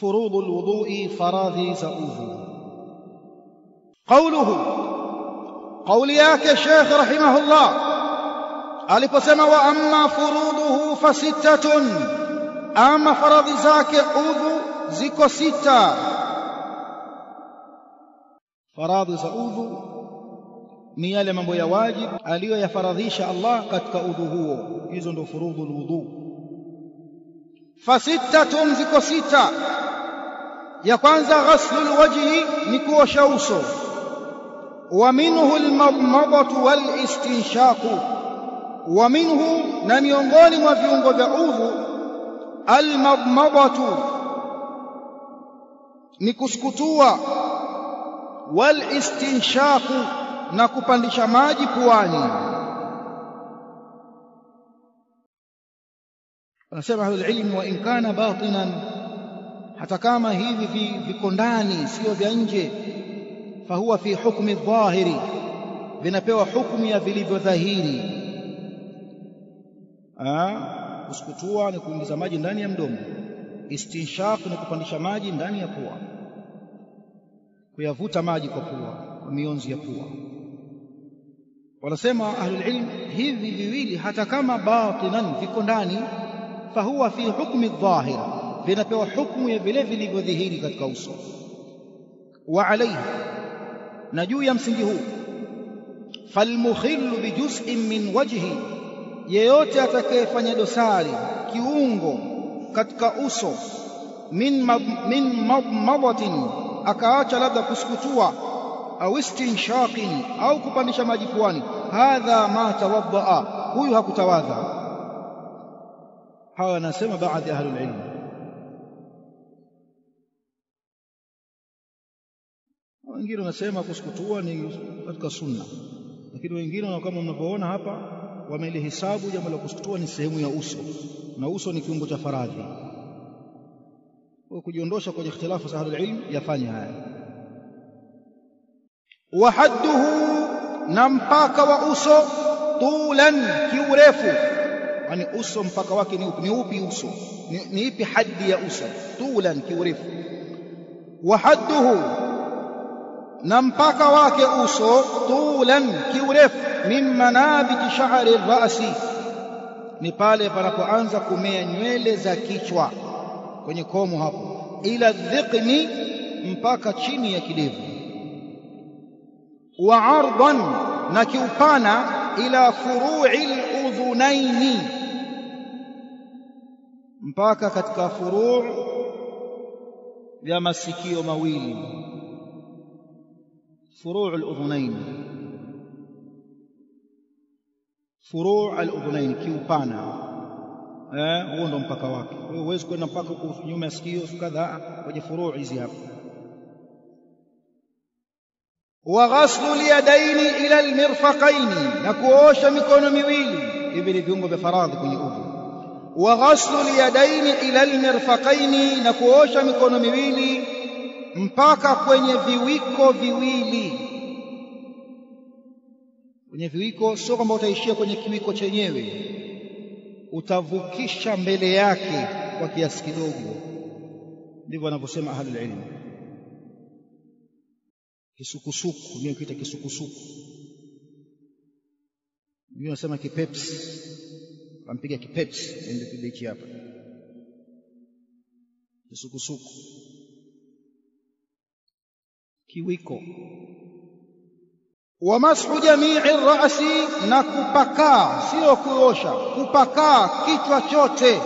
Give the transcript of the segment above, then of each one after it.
furudhu alwudu'i, faradhi za udhu. Qawli yake Sheikh rahimahullah aliposema wa amma furuduhu fasittatun, ama faradhi zake udhu ziko sita. Faradhi za udhu ni yale mambo ya wajib aliyoyafaradhisha Allah katika udhu huo, hizo ndio furudhul wudu. Fasittatun, ziko sita. Ya kwanza ghaslul wajhi, ni kuosha uso. Wa minhu almadmadatu wal istinshaqu, wa minhu, na miongoni mwa viungo vya udhu, almadmadatu ni kusukutua, wal istinshaqu na kupandisha maji puani. Anasema ahlul ilm, wa in kana batinan, hata kama hivi viko ndani sio vya nje, fahuwa fi hukmi dhahiri, vinapewa hukumu ya vilivyo dhahiri. Kusukutua ni kuingiza maji ndani ya mdomo, istinshaq ni kupandisha maji ndani ya pua, kuyavuta maji kwa pua, kwa mionzi ya pua. Wanasema ahlul ilm, hivi viwili hata kama batinan, viko ndani, fahuwa fi hukmi dhahir, vinapewa hukumu ya vile vilivyodhihiri katika uso. Wa alayhi, na juu ya msingi huu, falmukhillu bijuz'in min wajhi, yeyote atakayefanya dosari kiungo katika uso, min madmatin, akaacha labda kusukutua, au istinshaqin, au kupandisha maji puani, hadha ma tawaddaa, huyu hakutawadha. Hawa wanasema baadhi ya ahlul ilm. Wengine wanasema kusukutua ni katika sunna, lakini wengine kama mnavyoona hapa wamelihesabu jambo la kusukutua ni sehemu ya uso, na uso ni kiungo cha faradhi. Kwa kujiondosha kwenye ikhtilafu za ahlul ilm, yafanya haya. Wa hadduhu, na mpaka wa uso, tulan, kiurefu. Yani uso mpaka wake ni upi uso? Ni ipi haddi ya uso? Tulan, kiurefu. Wa hadduhu, na mpaka wake uso, tulan, kiurefu, min manabiti sha'ri ar-ra'si, ni pale panapoanza kumea nywele za kichwa, kwenye komo hapo, ila dhiqni, mpaka chini ya kidevu. Wa ardan, na kiupana, ila furu'il udhunaini, mpaka katika furu' ya masikio mawili, فروع الأذنين. فروع الأذنين kiupana, huo ndo mpaka wake. Wewe huwezi kwenda mpaka nyuma ya sikio kadha, kwenye furuu hizi hapa. Wa ghaslu al-yadaini ila al-mirfaqaini, na kuosha mikono miwili. Hivi ni viungo vya faradhi kwenye udhu. Wa ghaslu al-yadaini ila al-mirfaqaini, na kuosha mikono miwili mpaka kwenye viwiko viwili. Kwenye viwiko, sio kwamba utaishia kwenye kiwiko chenyewe, utavukisha mbele yake kwa kiasi kidogo. Ndivyo wanavyosema ahlul ilm. Kisukusuku ndio kiita kisukusuku, ndio nasema kipepsi, ampiga kipepsi ndio kibichi hapa, kisukusuku, kiwiko. Wa mashu jami'i ar-ra'si, na kupakaa, sio kuosha, kupakaa kichwa chote.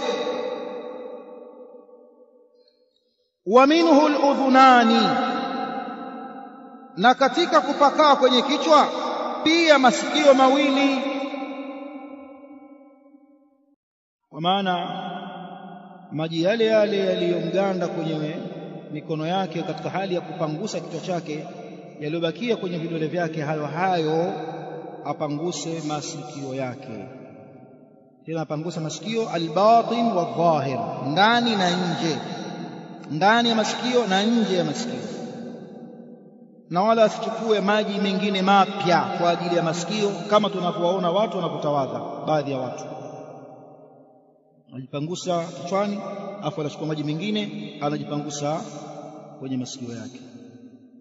Wa minhu al-udhunani, na katika kupakaa kwenye kichwa pia masikio mawili. Kwa maana maji yale yale yaliyomganda kwenye mikono yake katika hali ya kupangusa kichwa chake, yaliyobakia kwenye vidole vyake, hayo apanguse masikio yake. Tena apanguse masikio albatin wa dhahir, ndani na nje, ndani ya masikio na nje ya masikio. Na wala asichukue maji mengine mapya kwa ajili ya masikio, kama tunavyowaona watu wanapotawadha, baadhi ya watu anajipangusa kichwani afu anachukua maji mengine anajipangusa kwenye masikio yake,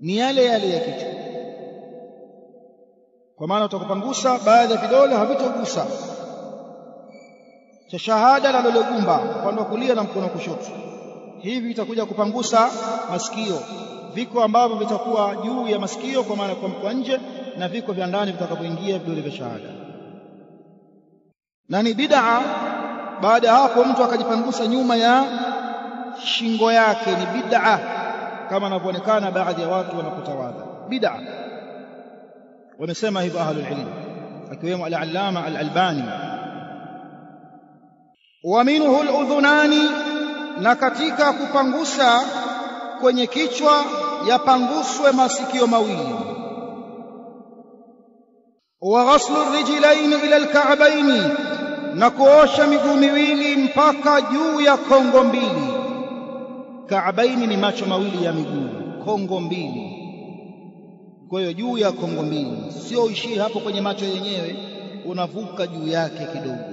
ni yale yale ya kichwa. Kwa maana utakupangusa baadhi ya vidole havitogusa cha shahada la dole gumba upande wa kulia na mkono wa kushoto, hivi vitakuja kupangusa masikio. Viko ambavyo vitakuwa juu ya masikio kwa maana kwa nje, na viko vya ndani vitakapoingia vidole vya shahada. Na ni bid'a baada ya hapo mtu akajipangusa nyuma ya shingo yake, ni bid'a kama anavyoonekana baadhi ya watu wanapotawadha, bid'a. Wamesema hivyo ahlul ilm akiwemo al-allama al-albani. Wa minhu al-udhunani, na katika kupangusa kwenye kichwa yapanguswe masikio mawili. Wa ghaslu ar-rijlaini ila al-ka'baini, na kuosha miguu miwili mpaka juu ya kongo mbili. Ka'baini ni macho mawili ya miguu, kongo mbili. Kwa hiyo juu ya kongo mbili, sio uishie hapo kwenye macho yenyewe, unavuka juu yake kidogo.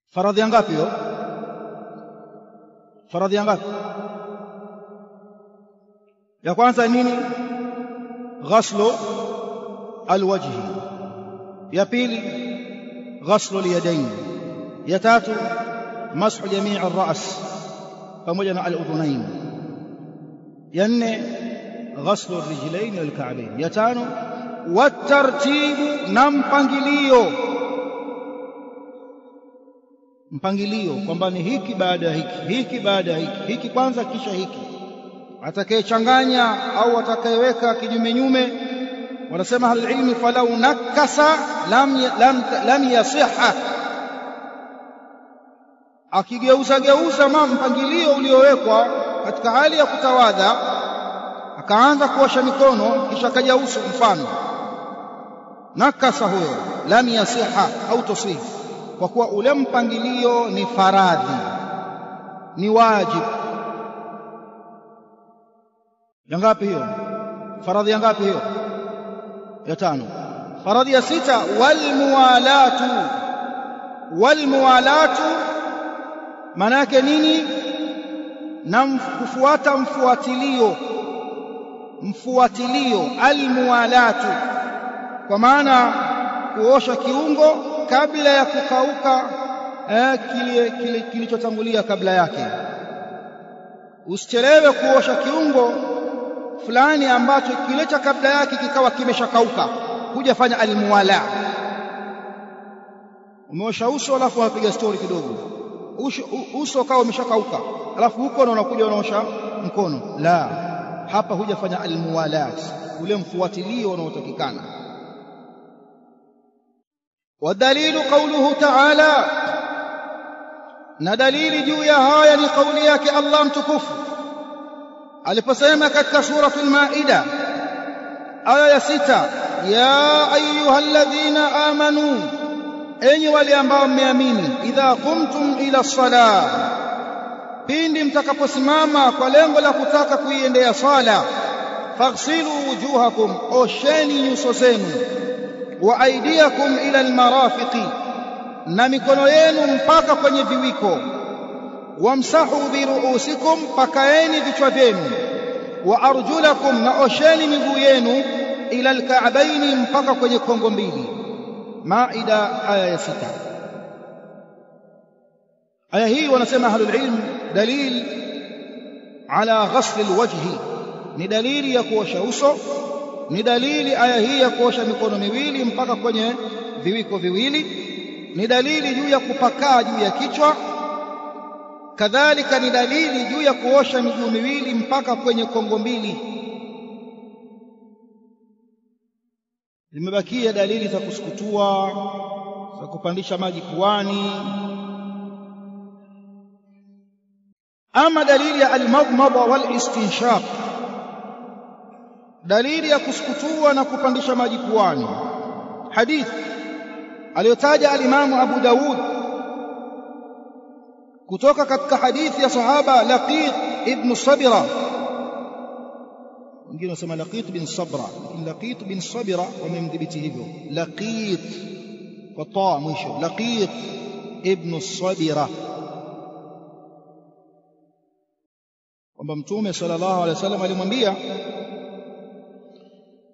Faradhi ngapi hiyo? Faradhi ngapi? Ya kwanza nini? Ghaslu alwajhi. Ya pili ghaslu alyadayn. Ya tatu mashu jamii alras pamoja na aludhunain. Ya nne ghaslu arrijlain walka'bayn. Ya tano watartibu, na mpangilio kwamba ni hiki baada ya hiki, hiki baada ya hiki, hiki kwanza kisha hiki. Atakayechanganya au atakayeweka kinyume wanasema halilmi falau nakasa lam yasiha, akigeuza mpangilio uliowekwa katika hali ya kutawadha, akaanza kuosha mikono kisha kaja uso, mfano nakasa, huyo lam yasiha au tusih, kwa kuwa ule mpangilio ni faradhi, ni wajibu. Ya ngapi hiyo? Faradhi ya ngapi hiyo? Ya tano. Faradhi ya sita walmuwalatu maana yake nini? Na kufuata mfuatilio almuwalatu, kwa maana kuosha kiungo kabla ya kukauka kilichotangulia kabla yake. Usichelewe kuosha kiungo fulani ambacho kile cha kabla yake kikawa kimeshakauka, hujafanya almuwala. Umeosha uso alafu unapiga story kidogo, uso ukawa umeshakauka, alafu huko na unakuja unaosha mkono. La, hapa hujafanya almuwalat, ule mfuatilio unaotakikana. Wadalilu qawluhu ta'ala, na dalili juu ya haya ni kauli yake Allah mtukufu aliposema katika suratul Maida aya ya 6, ya ayyuhalladhina amanu, enyi wale ambao mmeamini, idha qumtum ila salah, pindi mtakaposimama kwa lengo la kutaka kuiendea sala, faghsilu wujuhakum, osheni nyuso zenu, wa aidiakum ila almarafiqi, na mikono yenu mpaka kwenye viwiko, wamsahu biruusikum, pakaeni vichwa vyenu, wa arjulakum, na osheni miguu yenu, ila alka'baini, mpaka kwenye kongo mbili. Maida aya ya 6. aya hii wanasema ahlul ilm dalil ala ghasl alwajhi, ni dalili ya kuosha uso, ni dalili aya hii ya kuosha mikono miwili mpaka kwenye viwiko viwili, ni dalili juu ya kupakaa juu ya kichwa, kadhalika ni dalili juu ya kuosha miguu miwili mpaka kwenye kongo mbili. Zimebakia dalili za kusukutua, za kupandisha maji puani. Ama dalili ya al-madmada wal-istinshaq, dalili ya kusukutua na kupandisha maji puani, hadith aliyotaja al-Imam Abu Daud kutoka katika hadithi ya sahaba Laqit ibn Sabira, wengine wanasema Laqit bin Sabra, Laqit bin Sabira wamemdhibiti hivyo, Laqit kwa taa mwisho, Laqit ibn Sabira kwamba Mtume sallallahu alaihi wasallam alimwambia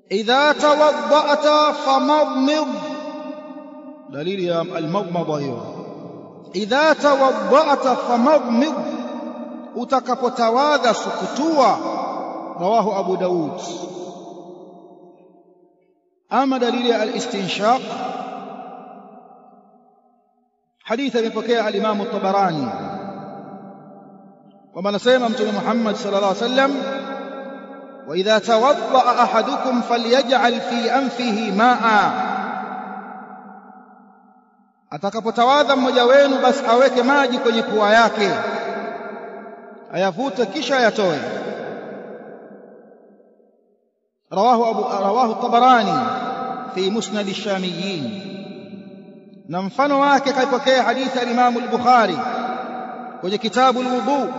idha tawadda'ta famadmid, dalili ya al-madmada hiyo. Idha tawadda'ta famadmid, utakapotawadha sukutua. Rawahu Abu Daud. Ama dalili ya al-istinshaq, hadithi imepokea al-Imam at-Tabarani kwamba anasema Mtume Muhammad sallallahu alaihi wasallam wa idha tawadda'a ahadukum falyaj'al fi anfihi ma'a, atakapotawadha mmoja wenu basi aweke maji kwenye pua yake, ayavute kisha ayatoe. Rawahu at-Tabarani fi musnad ash-Shamiyyin, na mfano wake kaipokea hadithi al-Imam al-Bukhari kwenye kitabu al-wudu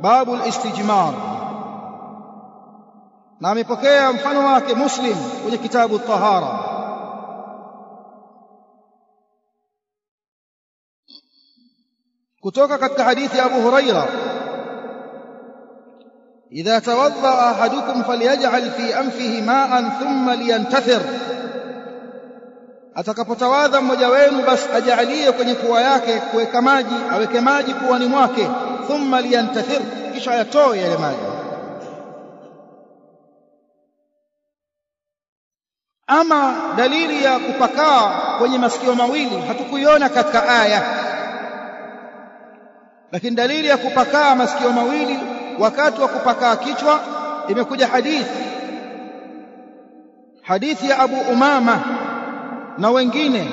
babu al-istijmar, na amepokea mfano wake Muslim kwenye kitabu at-tahara. kutoka katika hadithi ya Abu Huraira idha tawadda ahadukum falyaj'al fi anfihi ma'an thumma liyantathir, atakapotawadha mmoja wenu basi ajalie kwenye pua yake kuweka maji, aweke maji puani mwake, thumma liyantathir, kisha yatoe yale maji. Ama dalili ya kupakaa kwenye masikio mawili hatukuiona katika aya, lakini dalili ya kupakaa masikio mawili wakati wa kupakaa kichwa imekuja hadithi ya Abu Umama na wengine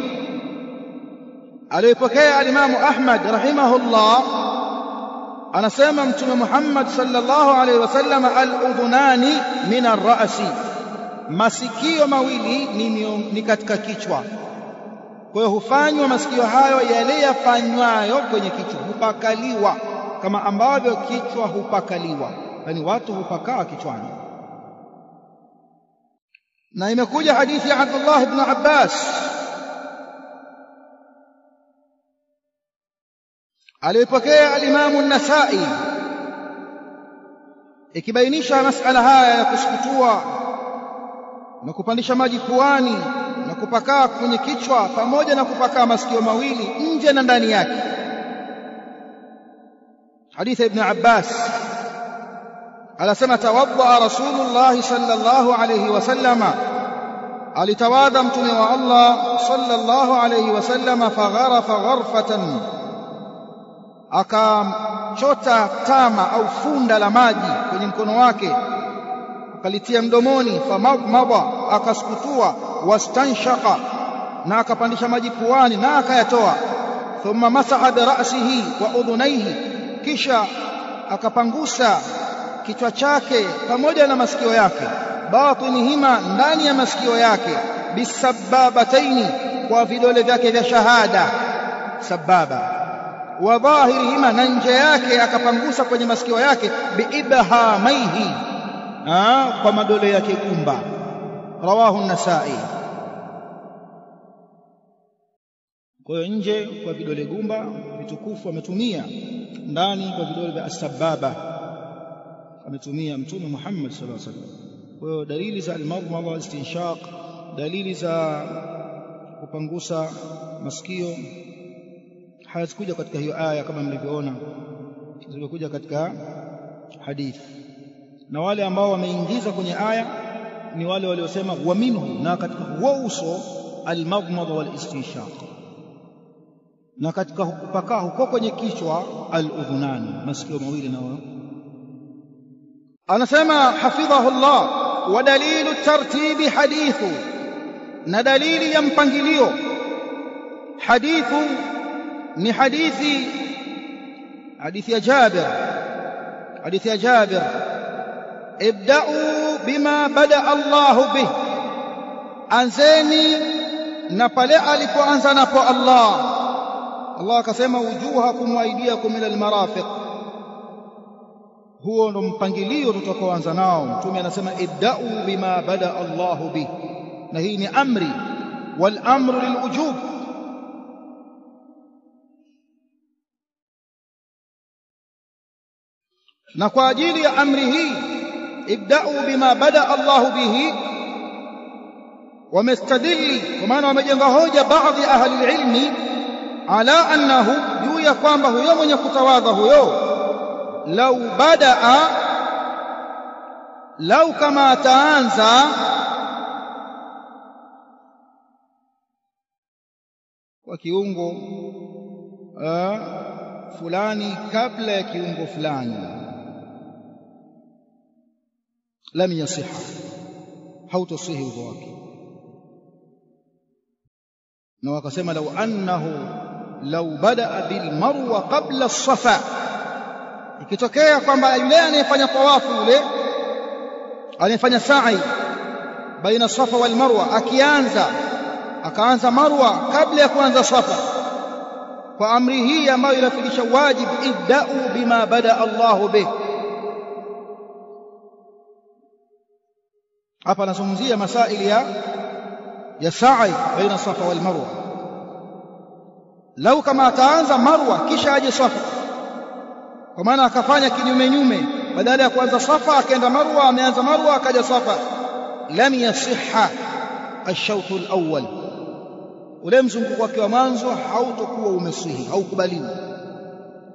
aliyopokea al-Imam Ahmad rahimahullah. Anasema Mtume Muhammad sallallahu alaihi wasallam, al-udhunani min ar-ra'si, masikio mawili ni katika kichwa. Kwa hiyo hufanywa masikio hayo yale yafanywayo kwenye kichwa, hupakaliwa kama ambavyo kichwa hupakaliwa, yani watu hupakaa kichwani. Na imekuja hadithi ya Abdullah ibn Abbas aliyopokea al-Imam an-Nasa'i ikibainisha masala haya ya kusukutua na kupandisha maji puani na kupakaa kwenye kichwa pamoja na kupakaa masikio mawili nje na ndani yake. Hadithi ibn Abbas anasema tawadda Rasulullah sallallahu alayhi wasallama, alitawadha mtume wa Allah sallallahu alayhi wasallama, fagharafa gharfatan, akamchota tama au funda la maji kwenye mkono wake akalitia mdomoni, famadmada, akasukutua, wastanshaqa, na akapandisha maji puani na akayatoa. Thumma masaha bi ra'sihi wa udhunayhi, kisha akapangusa kichwa chake pamoja na masikio yake, batinihima, ndani ya masikio yake, bisababataini, kwa vidole vyake vya shahada sababa, wa dhahirihima, na nje yake akapangusa kwenye masikio yake, biibhamaihi, kwa madole yake gumba. Rawahu an-Nasa'i. Kwa hiyo nje kwa vidole gumba vitukufu ametumia, ndani kwa vidole vya asbaba ametumia Mtume Muhammad sallallahu alaihi wasallam. Kwa hiyo dalili za al-madmada wal istinshaq, dalili za kupangusa masikio hazikuja katika hiyo aya kama mlivyoona, zilikuja katika hadithi. Na wale ambao wameingiza kwenye aya ni wale waliosema wa minhu, na katika huo uso al-madmada wal istinshaq, na katika kupakaa huko kwenye kichwa al-udhunani, masikio mawili. Nao anasema hafidhahu Allah, wa dalilu tartibi hadithu, na dalili ya mpangilio hadithu ni hadithi ya Jabir, ibda'u bima bada Allahu bih, anzeni na pale alipoanza napo Allah. Allah akasema wujuhakum wa aydiyakum ila almarafiq, huo ndo mpangilio tutakaoanza nao. Mtume anasema ibda'u bima bada Allahu bih, na hii ni amri, wal amru lilwujub, na kwa ajili ya amri hii ibda'u bima bada Allahu bihi, wamestadili kwa maana wamejenga hoja baadhi ahli ilmi ala annahu, juu ya kwamba huyo mwenye kutawadha huyo lau kama ataanza kwa kiungo fulani kabla ya kiungo fulani, lam yasiha, hautasihi udhu wake. Na wakasema lau badaa bil marwa qabla as-safa, ikitokea kwamba yule anayefanya tawafu, yule anayefanya sa'i baina safa wal marwa, akaanza marwa kabla ya kuanza safa, kwa amri hii ambayo inafikisha wajib ibda'u bima bada Allahu bih. Hapa nazungumzia masaili ya sa'i baina safa wal marwa. Lau kama ataanza marwa kisha aje safa, kwa maana akafanya kinyume, badala ya kuanza safa akaenda marwa, ameanza marwa akaja safa, lam yasihha ash-shawt al-awwal, ule mzunguko wake wa mwanzo hautakuwa umesihi, haukubaliwi.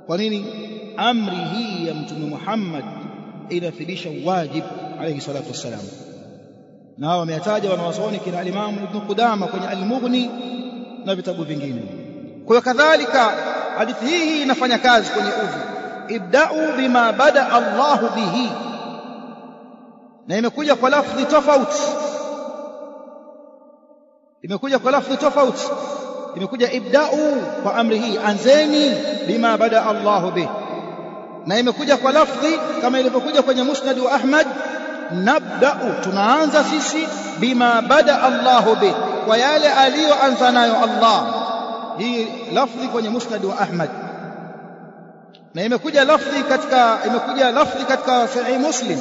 Kwa nini? Amri hii ya Mtume Muhammad inafidisha wajib alayhi salatu wassalam, na wameyataja wanawazuoni kina Imam Ibn Qudama kwenye Al-Mughni na vitabu vingine. Kwa hiyo kadhalika hadithi hii inafanya kazi kwenye udhu, ibda'u bima bada Allahu bihi, na imekuja kwa lafzi tofauti, imekuja ibda'u kwa amri hii, anzeni bima bada Allahu bihi, na imekuja kwa lafzi kama ilivyokuja kwenye Musnad wa Ahmad, nabda'u, tunaanza sisi bima bada Allahu bihi, kwa yale aliyoanza nayo Allah. Hii lafzi kwenye Musnad wa Ahmad, na imekuja lafzi katika Sahih Muslim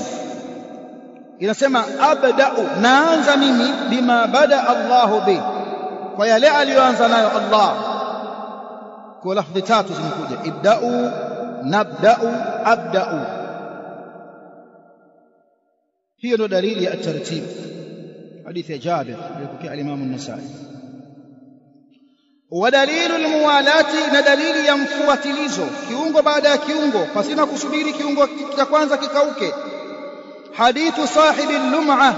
inasema abda'u, naanza mimi bima bada Allahu bi, kwa yale aliyoanza nayo Allah. Kwa lafzi tatu zimekuja, ibda'u, nabda'u, abda'u. Hiyo ndio dalili ya tartib, hadithi ya Jabir aliyopokea al-Imam an-Nasa'i. Wa dalilul muwalati, na dalili ya mfuatilizo, kiungo baada ya kiungo, pasina kusubiri kiungo cha kwanza kikauke. Hadithu sahibi al-lum'a,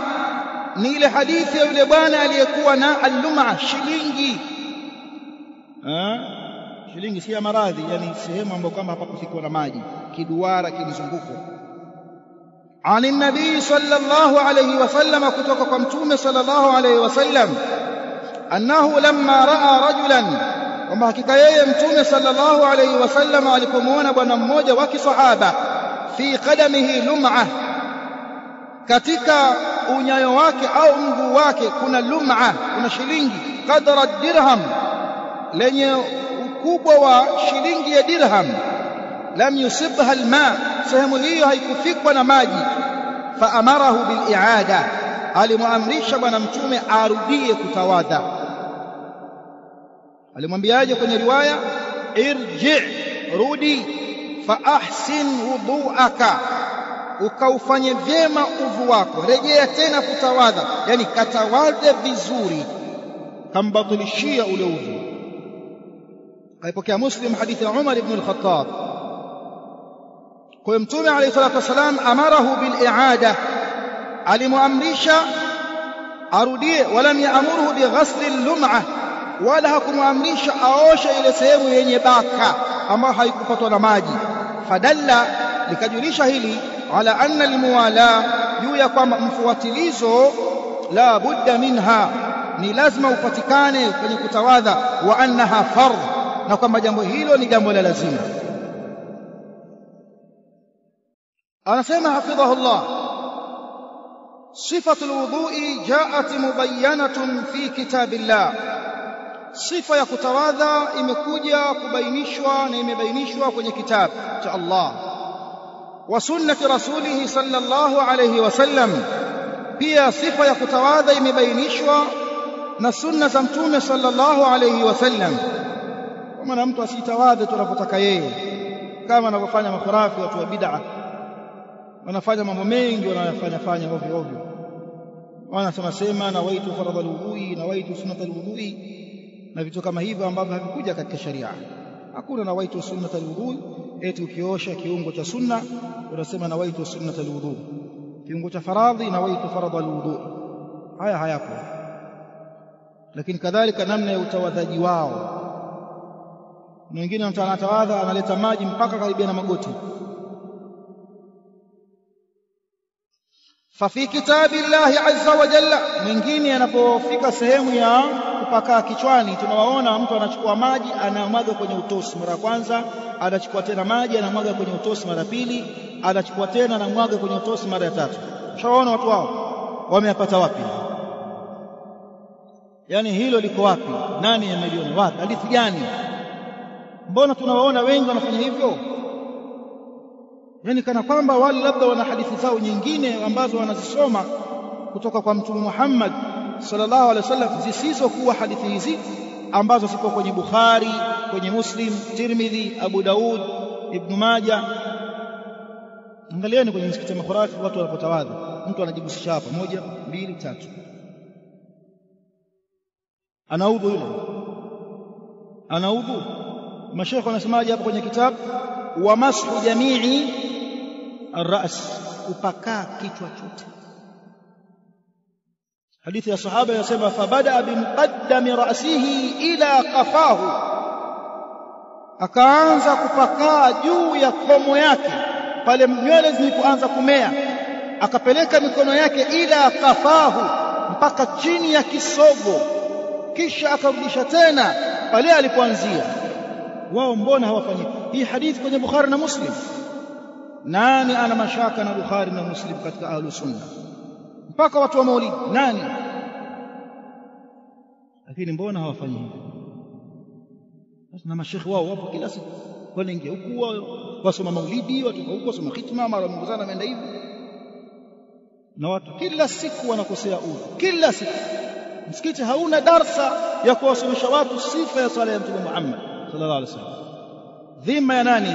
ni ile hadithi ya yule bwana aliyekuwa na al-lum'a, shilingi. Shilingi si ya maradhi, yani sehemu ambayo kama hapa kufikwa na maji, kiduara kimzunguko. Ani nabii sallallahu alayhi wasallam, kutoka kwa Mtume sallallahu alayhi wasallam, annahu lamma raa rajulan, kwamba hakika yeye Mtume sallallahu alayhi wasallam alipomuona bwana mmoja wa kisahaba, fi qadamihi lum'a, katika unyayo wake au mguu wake kuna lum'a, kuna shilingi qadra dirham, lenye ukubwa wa shilingi ya dirham. Lam yusibha alma, sehemu hiyo haikufikwa na maji. Fa amarahu bil i'ada, alimuamrisha bwana Mtume arudie kutawadha. Alimwambiaje kwenye riwaya? Irji, rudi, fa ahsin wudu'aka, ukaufanye vyema udhu wako, rejea tena kutawadha, yani katawadhe vizuri, kambatilishia ule udhu. Kaipokea Muslim hadithi ya Umar ibn al-Khattab. Kwa Mtume alayhi salatu wasalam amarahu bil i'ada, alimuamrisha arudie. Walam ya'muruhu bi ghasli al-lum'a, wala hakumuamrisha aoshe ile sehemu yenye baka ambayo haikupatwa na maji. Fadalla, likajulisha hili ala anna al-muwala, juu ya kwamba mfuatilizo la budda minha, ni lazima upatikane kwenye kutawadha. Wa annaha fardh, na kwamba jambo hilo ni jambo la lazima. Anasema hafidhahullah, sifatul wudhu'i ja'at mubayyanatun fi kitabillah, sifa ya kutawadha imekuja kubainishwa na imebainishwa kwenye kitabu cha Allah. Wa sunnati rasulih sallallahu alayhi wasallam, pia sifa ya kutawadha imebainishwa na sunna za Mtume sallallahu alayhi wasallam. Kwa maana mtu asitawadhe tunapotaka yeye, kama anavyofanya makhurafi, watu wa bid'a. wanafanya mambo mengi wanayofanya ovyo ovyo, wanasema na waitu faradha alwudhui na waitu sunnata alwudhui na vitu kama hivyo ambavyo havikuja katika sharia. Hakuna na waitu sunnata alwudhui eti ukiosha kiungo cha sunna unasema na waitu sunnata alwudhu, kiungo cha faradhi na waitu faradha alwudhu, haya hayapo. Lakini kadhalika namna ya utawadhaji wao, na wengine mtu anatawadha analeta maji mpaka karibia na magoti. Fafi kitabillahi azza wa jalla, mwingine anapofika sehemu ya kupaka kichwani, tunawaona mtu anachukua maji anamwaga kwenye utosi mara kwanza, anachukua tena maji anamwaga kwenye utosi mara pili, anachukua tena anamwaga kwenye utosi mara ya tatu. Shawaona watu hao wameyapata wapi? Yani hilo liko wapi? Nani ameliona wapi? Hadithi gani? Mbona tunawaona wengi wanafanya hivyo? Yani kana kwamba wale labda wana hadithi zao nyingine ambazo wanazisoma kutoka kwa Mtume Muhammad sallallahu alaihi wasallam zisizokuwa hadithi hizi ambazo zipo kwenye Bukhari, kwenye Muslim, Tirmidhi, Abu Daud, Ibn Majah. Angalieni kwenye msikiti wa Khurafi watu wanapotawadha, mtu anajigusisha hapa 1 2 3, anaudhu yule, anaudhu. Mashaikh wanasemaje hapa kwenye kitabu? Wa mashu jamii ar-ra's, kupaka kichwa chote. Hadithi ya sahaba yasema fabada bimuqaddami ra'sihi ila qafahu, akaanza kupaka juu ya komo yake pale nywele zilipoanza kumea, akapeleka mikono yake ila qafahu, mpaka chini ya kisogo, kisha akarudisha tena pale alipoanzia. Wao mbona hawafanyi hii hadithi kwenye Bukhari na Muslim? Nani ana mashaka na Bukhari na Muslim katika ahlus sunna? Mpaka watu wa maulidi nani? Lakini mbona hawafanyi hivyo? Na mashekhi wao wapo kila siku, wanaingia huku wasoma maulidi, watu huko wasoma khitma, mara mongozana ameenda hivi, na watu kila siku wanakosea udhu. Kila siku msikiti hauna darsa ya kuwasomesha watu sifa ya swala ya Mtume Muhammad sallallahu alaihi wasallam. Dhima ya nani?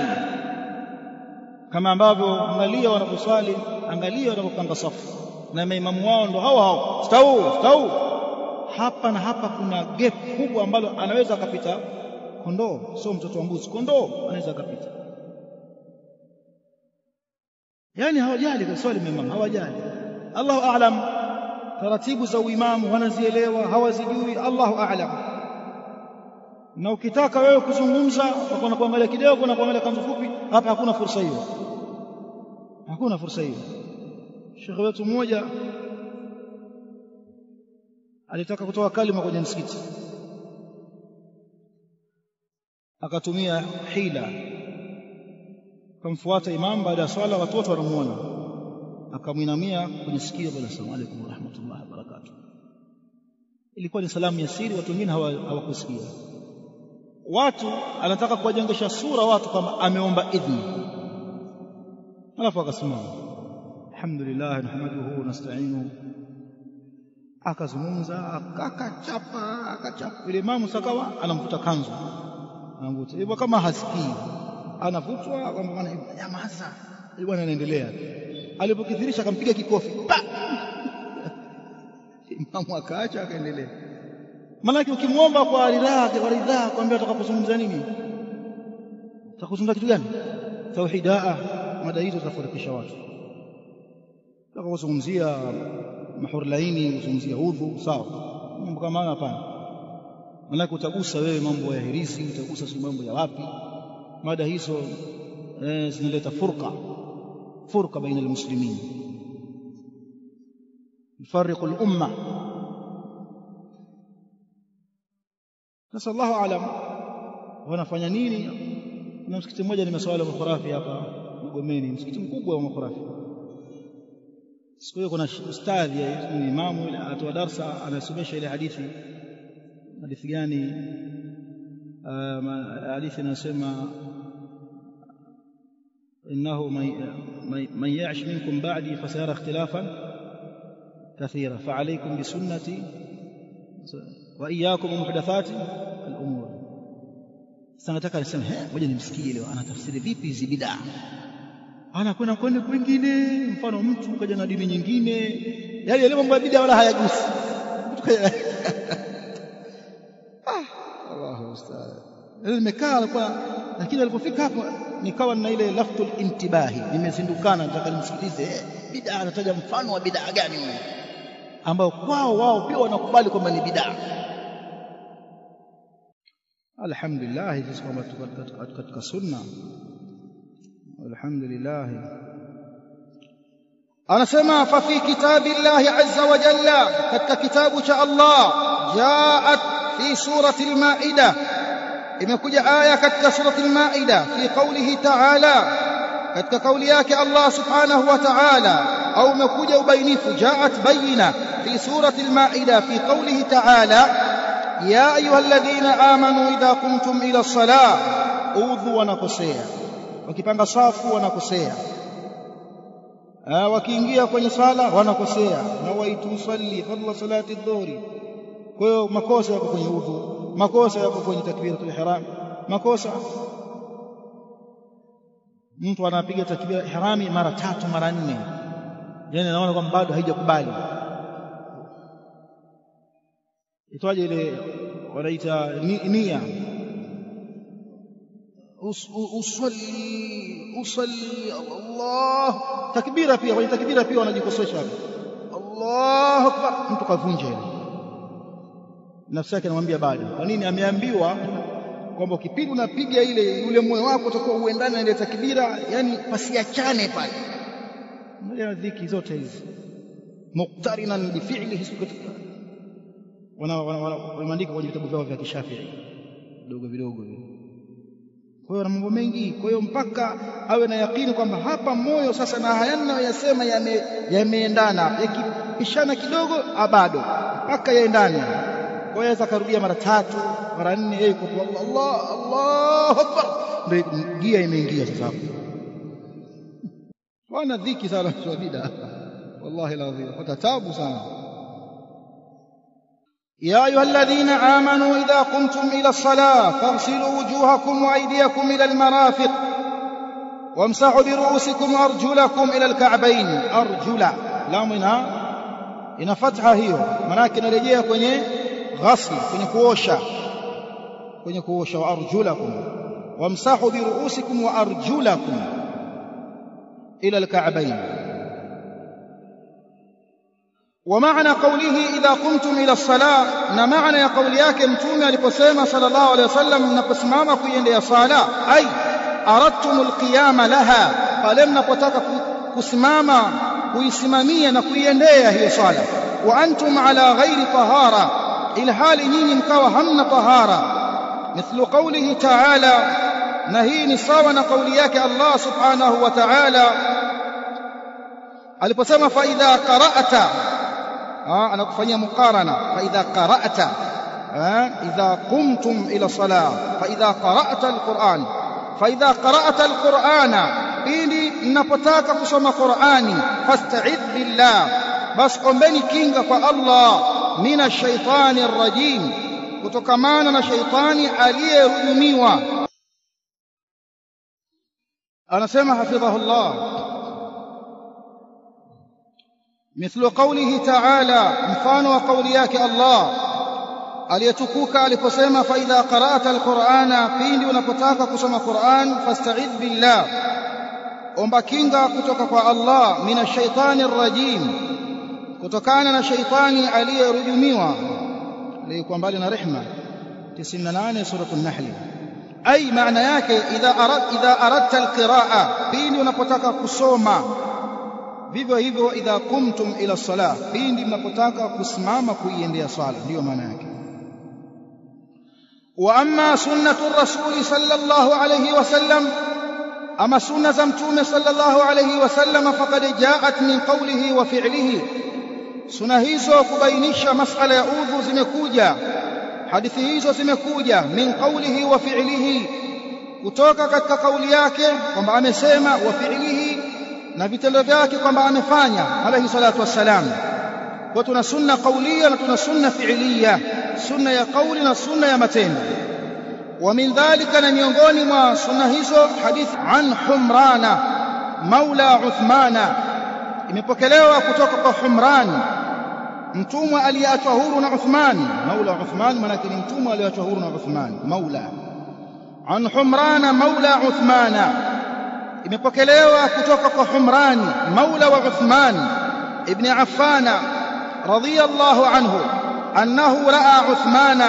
Kama ambavyo angalia wanaposwali, angalia wanapopanga safu na maimamu wao ndo hao stau. Hapa na hapa kuna gap kubwa ambalo anaweza akapita kondoo, sio mtoto wa mbuzi, kondoo anaweza akapita. Yani hawajali kwa swali maimamu, hawajali. Allahu a'lam, taratibu za uimamu wanazielewa hawazijui, Allahu a'lam. Na ukitaka wewe kuzungumza unakwenda kuangalia kidogo na kuangalia kanzu fupi, hapa hakuna fursa hiyo, hakuna fursa hiyo. Sheikh wetu mmoja alitaka kutoa kalima kwenye msikiti, akatumia hila, kamfuata imam baada ya swala, watu wote wanamuona, akamwinamia kwenye sikio, bwana asalamu alaykum wa rahmatullahi wa barakatuh. Ilikuwa ni salamu ya siri, watu wengine hawakusikia. Watu anataka kuwajengesha sura watu kama ameomba idhni, alafu akasimama, alhamdulillah nahmaduhu wa nasta'inuhu, akazungumza, akachapa ile imamu sakawa anamvuta kanzu, anamvuta hivyo kama hasikii, anavutwa kwamba bwana nyamaza, bwana anaendelea. Alipokithirisha akampiga kikofi, imamu akaacha, akaendelea. Maana ukimwomba kwa ridhaa kwambia utakapozungumza nini, utakuzungumza kitu gani? Tauhidaa, mada hizo zitafarikisha watu. Utakapozungumzia mahur laini, uzungumzia udhu, sawa, mambo kama haya hapana. Maana utagusa wewe mambo ya hirisi, utagusa si mambo ya wapi. Mada hizo zinaleta furqa baina almuslimin, يفرق الأمة. Sasa Allahu aalam wanafanya nini. Na msikiti mmoja nimeswali Khurafi hapa Magomeni, msikiti mkubwa wa Khurafi. Siku hiyo kuna ustadhi ni imamu ile atoa darasa, anasomesha ile hadithi gani? Hadithi inasema innahu man ya'ish minkum ba'di fasayara ikhtilafan kathira fa'alaykum bisunnati wa iyyakum muhdathati al-umur. Sasa nataka niseme ngoja nimsikie leo anatafsiri vipi hizi bid'a. anakwenda kwingine, mfano mtu kaja na dini nyingine, yale yale mambo ya bid'a wala hayagusi. Allahu musta'an. Nimekaa alikuwa, lakini alipofika hapo nikawa na ile laftul intibahi, nimezindukana, nataka nimsikilize bid'a anataja mfano wa bid'a gani huyo, ambao kwao wao pia wanakubali kwamba ni bid'a. Alhamdulillah, sisi kama katika sunna, alhamdulillah. Anasema fa fi kitabillahi azza wa jalla, katika kitabu cha Allah, jaat fi surati al-Maida, imekuja aya katika surati al-Maida fi qawlihi ta'ala, katika kauli yake Allah subhanahu wa ta'ala, au imekuja ubainifu, jaat bayina fi surati al-Maida fi qawlihi ta'ala, ya ayyuhalladhina amanu idha qumtum ila as-salah, udhu wanakosea, wakipanga safu wanakosea, wakiingia kwenye sala wanakosea, na waitu salli fadla salati adh-dhuhri. Kwa hiyo makosa yako kwenye udhu, makosa yako kwenye takbiratul ihram, makosa. Mtu anapiga takbira ihrami mara 3 mara 4, yani naona kwamba bado haijakubali. Itwaje ile wanaita nia, usalli Allah, takbira pia, kwenye takbira pia wanajikosesha hapo, Allahu akbar, mtu kavunja ile nafsi yake, anamwambia bado. Kwa nini? Ameambiwa kwamba ukipiga unapiga ile, yule moyo wako utakuwa uendane na ile takbira, yani pasiachane pale. Ndio dhiki zote hizi muqtarinan bi fi'lihi, wanaandika kwenye vitabu vyao vya Kishafii vidogo vidogo. Kwa hiyo na mambo mengi. Kwa hiyo mpaka awe na yakini kwamba hapa moyo sasa na haya yasema yameendana, yakipishana kidogo bado mpaka yaendane. Kwa hiyo aweza karudia mara 3 mara 4, yeye kwa Allah Allahu akbar, ndio gia imeingia sasa hapo. Wana dhiki sana kwa bid'a, wallahi alazim, pata taabu sana. يا أيها الذين آمنوا إذا قمتم إلى الصلاة فاغسلوا وجوهكم وأيديكم إلى المرافق وامسحوا برؤوسكم وأرجلكم إلى الكعبين. أرجل لا منها إن فتحة هي مناكن رجيها كوني غسل كوني كوشا وأرجلكم وامسحوا برؤوسكم وأرجلكم إلى الكعبين. ومعنى قوله إذا قمتم إلى الصلاة، معنى قول yake mtume aliposema sallallahu alayhi wasallam, mnaposimama kuiendea sala, ay aradtum alqiyama laha, pale mnapotaka kusimama kuisimamia na kuiendea hiyo sala. Wa antum ala ghairi tahara, ila hali nyinyi mkawa hamna tahara. Mithlu qawlihi ta'ala, na hii ni sawa na kauli yake Allah subhanahu wa ta'ala aliposema fa idha qara'ta, anakufanyia muqarana, fa idha qara'ta, idha qumtum ila salah, fa idha qara'ta alquran, fa idha qara'ta alqurana, pindi mnapotaka kusoma Qur'ani, fasta'idh billah, bas ombeni kinga kwa Allah, minash shaitani rrajim, kutokamana na shaitani aliyerujumiwa. Anasema hafidhahullah, mithlu qawlihi ta'ala, mfano wa kauli yake Allah aliyetukuka aliposema fa idha qara'ta alqur'ana, pindi unapotaka kusoma Qur'an, fasta'idh billah, omba kinga kutoka kwa Allah, minash shaitani rrajim, kutokana na shaitani aliyerujumiwa, aliyekuwa mbali na rehema. 98 suratul Nahl. Ay maana yake idha aradta alqiraa, pindi unapotaka kusoma. Vivyo hivyo idha qumtum ila salah, pindi mnapotaka kusimama kuiendea sala, ndio maana yake. Wa amma sunnatu rasuli sallallahu alayhi wasallam, ama sunna za mtume sallallahu alayhi wasallam, faqad jaat min qawlihi wa fi'lihi, sunna hizo kubainisha masala ya udhu zimekuja, hadithi hizo zimekuja min qawlihi wa fi'lihi, kutoka katika kauli yake kwamba amesema, wa fi'lihi, na vitendo vyake kwamba amefanya alayhi salatu wassalam. Kwa tuna sunna qawliya na tuna sunna fi'liya, sunna ya qawli na sunna ya matendo. Wa min dhalika, na miongoni mwa sunna hizo, hadith an Humrana, maula Uthmana, imepokelewa kutoka kwa Humran, mtumwa aliyeachwa huru na Uthman. Maula Uthman maana ni mtumwa aliyeachwa huru na Uthman, maula. An Humran maula Uthmana, imepokelewa kutoka kwa Humran maula wa Uthman ibn Affan radhiyallahu anhu, annahu raa Uthmana,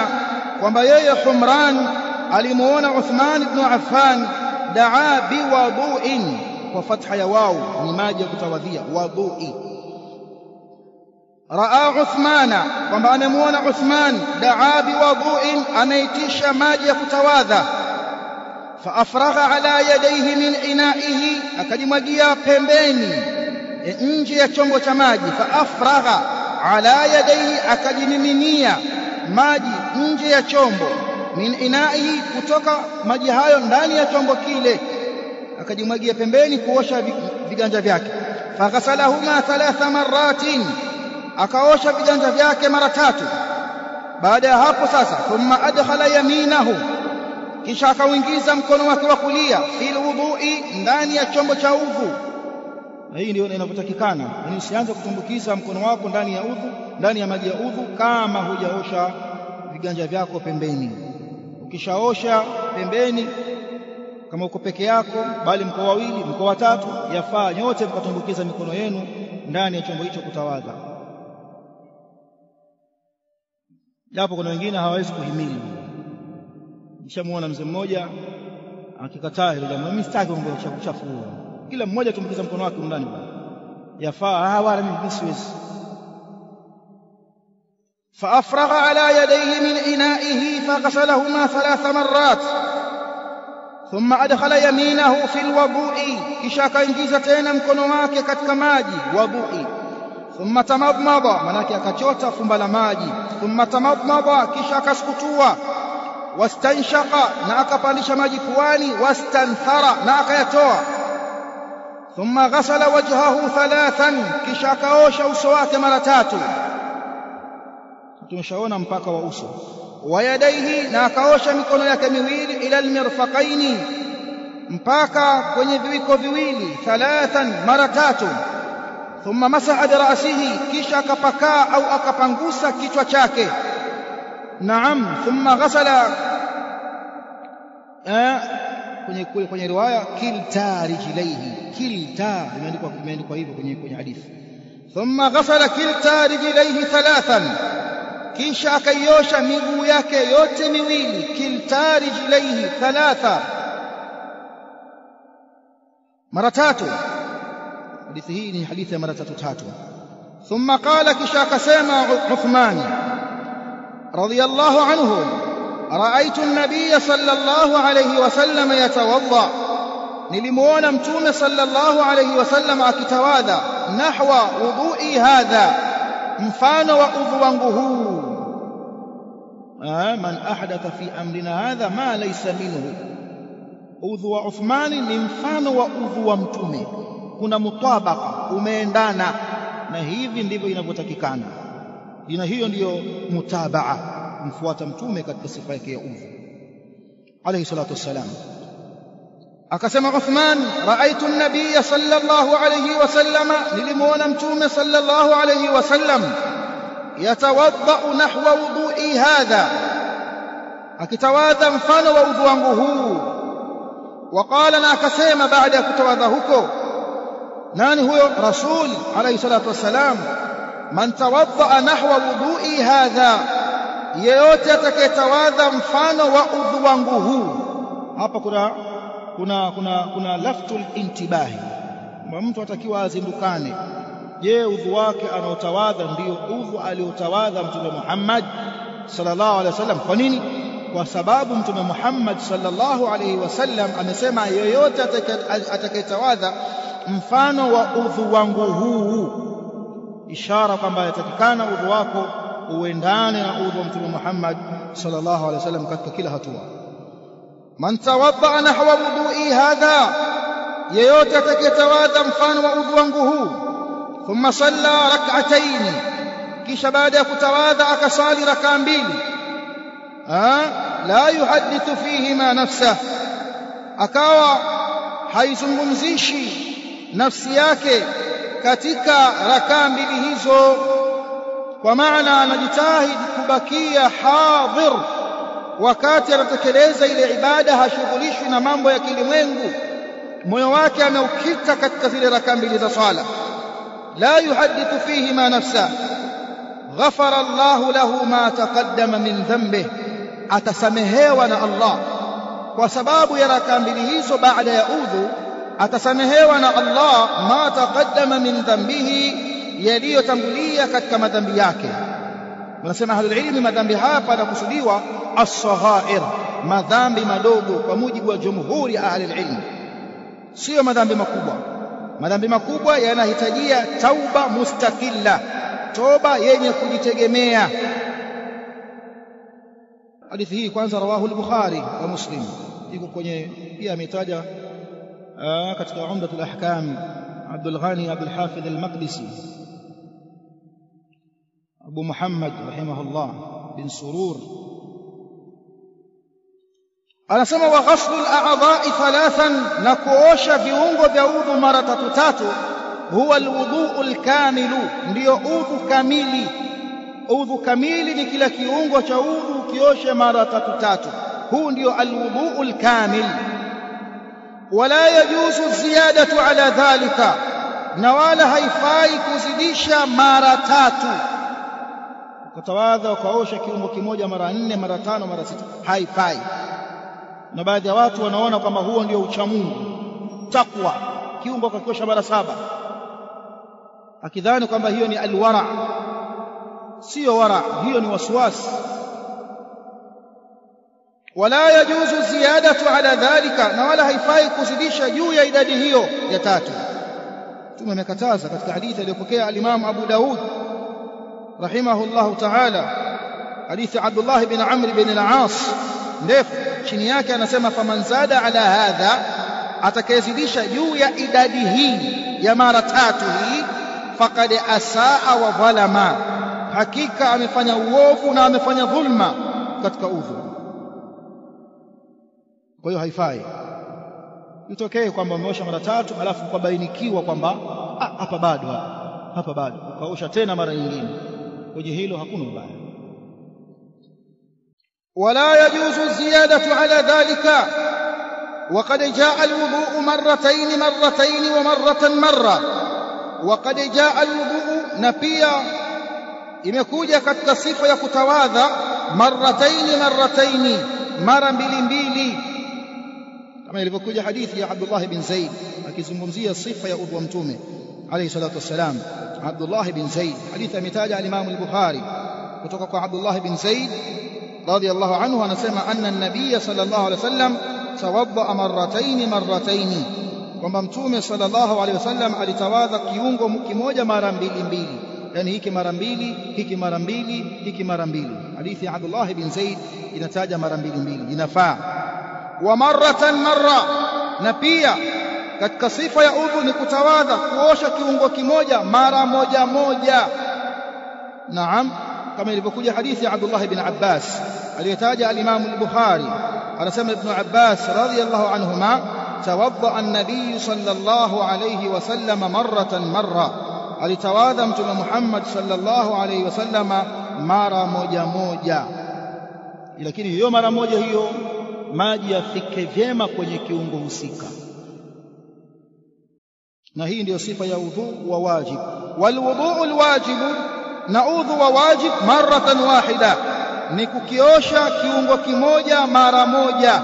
kwamba yeye Humran alimuona Uthman ibn Affan daa biwadu'in, kwa fatha ya waw, ni maji ya kutawadhia, wadu'i. Raa Uthmana, kwamba amemuona Uthman daa biwadu'in, anaitisha maji ya kutawadha. Faafragha ala yadayhi min ina'ihi, akajimwagia pembeni nje ya chombo cha maji. Faafragha ala yadayhi, akajimiminia maji nje ya chombo, min ina'ihi, kutoka maji hayo ndani ya chombo kile, akajimwagia pembeni kuosha viganja vyake. Faghasalahuma 3 marratin, akaosha viganja vyake mara 3. Baada ya hapo sasa, thumma adkhala yaminahu, kisha akauingiza mkono wake wa kulia, fil wudhu'i, ndani ya chombo cha udhu. Na hii ndio inavyotakikana, yani usianze kutumbukiza mkono wako ndani ya udhu, ndani ya maji ya udhu, kama hujaosha viganja vyako pembeni. Ukishaosha pembeni, kama uko peke yako, bali mko wawili, mko watatu, yafaa nyote mkatumbukiza mikono yenu ndani ya chombo hicho kutawadha. Japo kuna wengine hawawezi kuhimili. Nishamuona mzee mmoja akikataa hilo jambo, mimi sitaki mambo ya uchafu. Kila mmoja tumbukiza mkono wake ndani bwana, yafaa. Wala mimi siwezi. Faafragha ala yadayhi min ina'ihi faghasalahuma 3 marrat, thumma adkhala yaminahu fil wudu'i, kisha akaingiza tena mkono wake katika maji wudu'i. Thumma tamadmada, manake akachota fumba la maji. Thumma tamadmada, kisha akasukutua. Wastanshaqa, na akapandisha maji puani. Wastanthara, na akayatoa. Thumma ghasala wajhahu 3, kisha akaosha uso wake mara 3. Tumeshaona mpaka wa uso. Wa yadaihi, na akaosha mikono yake miwili, ila almirfaqaini, mpaka kwenye viwiko viwili, 3 mara 3. Thumma masaha bi ra'sihi, kisha akapakaa au akapangusa kichwa chake. Naam. Thumma ghasala, kwenye riwaya kilta rijlaihi, kilta imeandikwa hivyo kwenye hadithi. Thumma ghasala kilta rijlaihi 3, kisha akaiosha miguu yake yote miwili, kilta rijlaihi 3, mara 3. Hadithi hii ni hadithi ya mara 3. Thumma qala, kisha akasema Uthman radhiyallahu anhu, raaitu an-nabiy sallallahu alayhi wasallam yatawadda, nilimuona mtume sallallahu alayhi wasallam akitawadha, nahwa wudhu'i hadha, mfano wa udhu wangu huu. Man ahdatha fi amrina hadha ma laysa minhu, udhu wa Uthmani ni mfano wa udhu wa mtume, kuna mutabaka, umeendana na hivi ndivyo inavyotakikana. Ina hiyo ndiyo mutabaa, mfuata mtume katika sifa yake ya udhu alayhi salatu wassalam. Akasema Uthman, raaitu an-nabiy sallallahu alayhi wasallam, nilimuona mtume sallallahu alayhi wasallam yatawadda nahwa wudhu'i hadha, akitawadha mfano wa udhu wangu huu. Waqala, na akasema baada ya kutawadha huko, nani huyo? Rasul alayhi salatu wassalam, man tawadda nahwa wudhu'i hadha, yeyote atakayetawadha mfano wa udhu wangu huu. Hapa kuna laftul intibahi, mtu atakiwa azindukane. Je, udhu wake anaotawadha ndio udhu aliotawadha mtume Muhammad sallallahu alaihi wasallam? Kwa nini? Kwa sababu mtume Muhammad sallallahu alaihi wasallam amesema yeyote atakayetawadha mfano wa udhu wangu huu, ishara kwamba yatakikana udhu wako uendane na udhu wa mtume Muhammad sallallahu alaihi wasallam katika kila hatua. Man tawadda nahwa wudhu'i hadha, yeyote atakayetawadha mfano wa udhu wangu huu. Thumma salla rak'atayn, kisha baada ya kutawadha akasali rakaa 2, la yuhaddithu fihima nafsah, akawa haizungumzishi nafsi yake katika rakaa mbili hizo, kwa maana anajitahidi kubakia hadhir wakati anatekeleza ile ibada, hashughulishwi na mambo ya kilimwengu, moyo wake ameukita katika zile rakaa mbili za swala. la yuhaddithu fihi ma nafsa ghafara Allahu lahu ma taqaddama min dhanbihi, atasamehewa na Allah kwa sababu ya rakaa mbili hizo. Baada ya udhu atasamehewa na Allah ma taqaddama min dhanbihi, yaliyotangulia katika madhambi yake. Wanasema ahlul ilmi, madhambi hapa yanakusudiwa as-saghair, madhambi madogo kwa mujibu wa jumhuri ya ahlul ilmi, sio madhambi makubwa. Madhambi makubwa yanahitajia tauba mustakilla, toba yenye kujitegemea. Hadithi hii kwanza rawahu al-Bukhari wa Muslim, iko kwenye pia ametaja katika Umdatul Ahkam Abdul Ghani Abdul Hafidh al-Maqdisi Abu Muhammad rahimahullah bin Surur, anasema wa ghaslu al-a'dha'i thalathan, na kuosha viungo vya udhu mara tatu. Huwa al-wudhu al-kamilu, ndio udhu kamili. Udhu kamili ni kila kiungo cha udhu kioshe mara tatu. Huu ndio al-wudhu al-kamil. Wala yajuzu ziyadatu ala dhalika, na wala haifai kuzidisha mara tatu. Ukatawadha ukaosha kiungo kimoja mara 4 mara 5 mara 6, haifai. Na baadhi ya watu wanaona kwamba huo ndio uchamungu, takwa, kiungo kakiosha mara 7, akidhani kwamba hiyo ni alwara. Sio wara, hiyo ni waswasi. Wala yajuzu ziyadatu ala dhalika, na wala haifai kuzidisha juu ya idadi hiyo ya 3. Mtume amekataza katika hadithi aliyopokea al-Imam Abu Daud rahimahullahu ta'ala, hadithi Abdullah bin Amr bin al-As ndefu. Chini yake anasema faman zada ala hadha, atakayezidisha juu ya idadi hii ya mara 3 hii, faqad asaa wa dhalama, hakika amefanya uovu na amefanya dhulma katika udhu. Kwa hiyo haifai itokee kwamba umeosha mara 3 alafu ukabainikiwa kwamba hapa bado ukaosha tena mara nyingine. Kwenye hilo hakuna ubaya. ولا يجوز الزيادة على ذلك، وقد جاء الوضوء مرتين ومرة مرة. وقد جاء الوضوء نبيا imekuja katika sifa ya kutawadha marrataini, mara mbili, kama ilivyokuja hadithi ya Abdullah bin Zaid akizungumzia sifa ya udhu wa Mtume alayhi salatu wassalam. Abdullah bin Zaid, hadithi ametaja al-Imam al-Bukhari kutoka kwa Abdullah bin Zaid radiyallahu anhu, anasema anna an-nabiy sallallahu alayhi wasallam tawadda marrataini, kwamba Mtume sallallahu alayhi wasallam alitawadha kiungo kimoja mara mbili, yani hiki mara 2, hiki mara 2, hiki mara 2. Hadithi ya Abdullah bin Zaid inataja mara 2, inafaa. Wa marratan marra, na pia katika sifa ya udhu ni kutawadha kuosha kiungo kimoja mara moja. Naam, kama ilivyokuja hadithi ya Abdullah bin Abbas aliyotaja al-Imam al-Bukhari, anasema Ibn Abbas radiyallahu anhuma, tawadda an-nabiy sallallahu alayhi wasallam marra, alitawadha Mtume Muhammad sallallahu alayhi wasallam mara moja. Lakini hiyo mara moja hiyo maji yafike vyema kwenye kiungo husika, na hii ndiyo sifa ya udhu wa wajib. Wal wudhu al-wajib, na udhu wa wajib maratan wahida, ni kukiosha kiungo kimoja mara moja.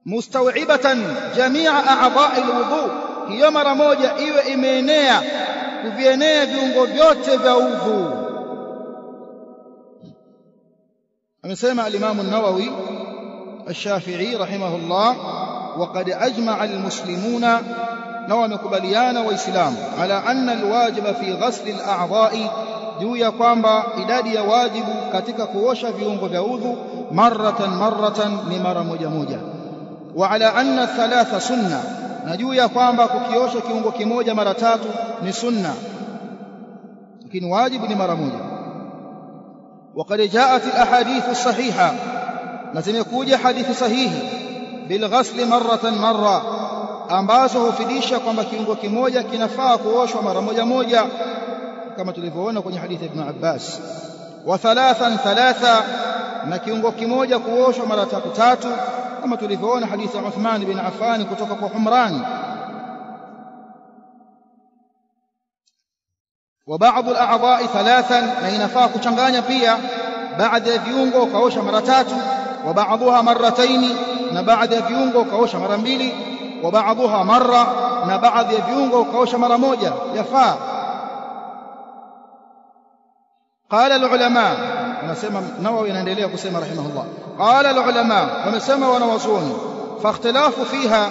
Mustaw'ibatan jami'a a'dha'i al-wudhu, hiyo mara moja iwe imeenea kuvienea viungo vyote vya udhu. Amesema al-Imam an-Nawawi al-Shafi'i rahimahullah, وقد أجمع المسلمون، na wamekubaliana waislamu ala anna alwajiba fi ghasli al-a'dha'i, juu ya kwamba idadi ya wajibu katika kuosha viungo vya udhu marratan ni mara moja. Wa ala anna 3 sunna, na juu ya kwamba kukiosha kiungo kimoja mara 3 ni sunna, lakini wajibu ni mara moja. وقد جاءت الاحاديث الصحيحه، na zimekuja hadithi sahihi bil ghasli marratan marra, ambazo hufidisha kwamba kiungo kimoja kinafaa kuoshwa mara moja moja kama tulivyoona kwenye hadithi ya Ibn Abbas. Wa thalathan thalatha, na kiungo kimoja kuoshwa mara tatu tatu kama tulivyoona hadithi ya Uthman bin Affan kutoka kwa Humran. Wa ba'd al-a'dha'i thalathan, na inafaa kuchanganya pia baadhi ya viungo kaosha mara tatu, wa ba'dhuha marrataini, na baadhi ya viungo kaosha mara mbili, wa ba'dhuha marra, na baadhi ya viungo kaosha mara moja, yafaa. Qala al-ulama, anasema Nawawi anaendelea kusema rahimahullah, qala al-ulama, wamesema wanawazuoni, fa ikhtilafu fiha,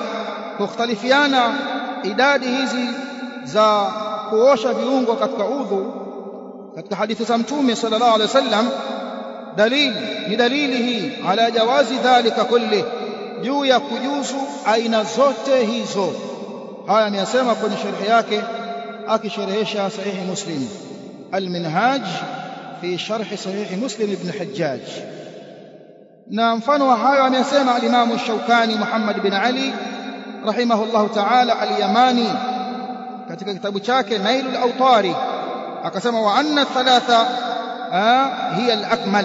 kukhtalifiana idadi hizi za kuosha viungo katika udhu katika hadithi za Mtume sallallahu alaihi wasallam, dalili hii ala jawazi dhalika kulli, juu ya kujuzu aina zote hizo. Haya ameyasema kwenye sharhi yake akisherehesha sahihi Muslim, al-Minhaj fi sharh sahihi Muslim ibn Hajjaj. Na mfano wa hayo ameyasema al-Imam Shawkani Muhammad bin Ali rahimahullahu ta'ala al-Yamani katika kitabu chake Nailul Awtari, akasema wa anna thalatha hiya al-akmal,